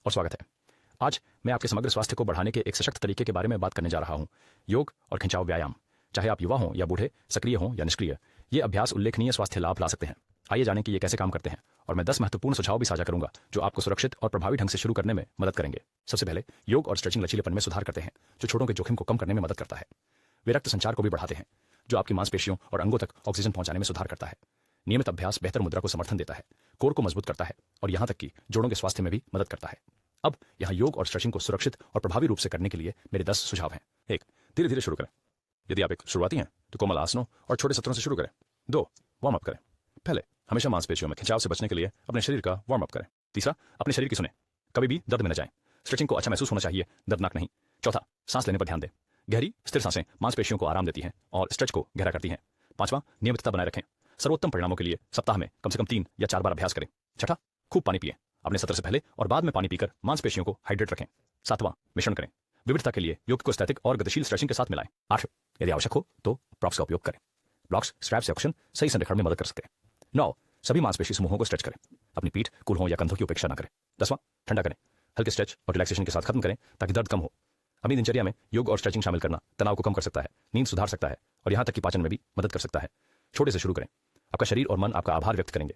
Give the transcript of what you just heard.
और स्वागत है। आज मैं आपके समग्र स्वास्थ्य को बढ़ाने के एक सशक्त तरीके के बारे में बात करने जा रहा हूं। योग और खिंचाव व्यायाम। चाहे आप युवा हों या बूढ़े, सक्रिय हों या निष्क्रिय, ये अभ्यास उल्लेखनीय स्वास्थ्य लाभ ला सकते हैं। आइए जानें कि ये कैसे काम करते हैं, और मैं 10 महत्वपूर्ण सुझाव भी साझा करूंगा जो आपको सुरक्षित और प्रभावी ढंग से शुरू करने में मदद करेंगे। सबसे पहले, योग और स्ट्रेचिंग लचीलेपन में सुधार करते हैं, जो छोटों के जोखिम को कम करने में मदद करता है। वे रक्त संचार को भी बढ़ाते हैं, जो आपकी मांसपेशियों और अंगों तक ऑक्सीजन पहुंचाने में सुधार करता है। नियमित अभ्यास बेहतर मुद्रा को समर्थन देता है, कोर को मजबूत करता है और यहां तक कि जोड़ों के स्वास्थ्य में भी मदद करता है। अब यहाँ योग और स्ट्रेचिंग को सुरक्षित और प्रभावी रूप से करने के लिए मेरे 10 सुझाव हैं। 1. धीरे धीरे शुरू करें। यदि आप एक शुरुआती हैं तो कोमल आसनों और छोटे सत्रों से शुरू करें। 2. वार्म अप करें। पहले, हमेशा मांसपेशियों में खिंचाव से बचने के लिए अपने शरीर का वार्म अप करें। तीसरा, अपने शरीर की सुने, कभी भी दर्द में न जाएं। स्ट्रेचिंग को अच्छा महसूस होना चाहिए, दर्दनाक नहीं। चौथा, सांस लेने पर ध्यान दें। गहरी स्थिर सांसें मांसपेशियों को आराम देती हैं और स्ट्रेच को गहरा करती हैं। 5वां, नियमितता बनाए रखें। सर्वोत्तम परिणामों के लिए सप्ताह में कम से कम 3 या 4 बार अभ्यास करें। 6, खूब पानी पिएं। अपने सत्र से पहले और बाद में पानी पीकर मांसपेशियों को हाइड्रेट रखें। 7वां, मिश्रण करें। विविधता के लिए योग को स्टैटिक और गतिशील स्ट्रेचिंग के साथ मिलाएं। 8, यदि आवश्यक हो तो प्रॉप्स का उपयोग करें। ब्लॉक्स, स्ट्रैप्स या कुशन सही संरेखण में मदद कर सकते हैं। 9, सभी मांसपेशी समूहों को स्ट्रेच करें। अपनी पीठ, कूल्हों या कंधों की उपेक्षा न करें। 10वां, ठंडा करें। हल्के स्ट्रेच और रिलैक्सेशन के साथ खत्म करें ताकि दर्द कम हो। अपनी दिनचर्या में योग और स्ट्रेचिंग शामिल करना तनाव को कम कर सकता है, नींद सुधार सकता है और यहां तक कि पाचन में भी मदद कर सकता है। छोटे से शुरू करें। आपका शरीर और मन आपका आभार व्यक्त करेंगे।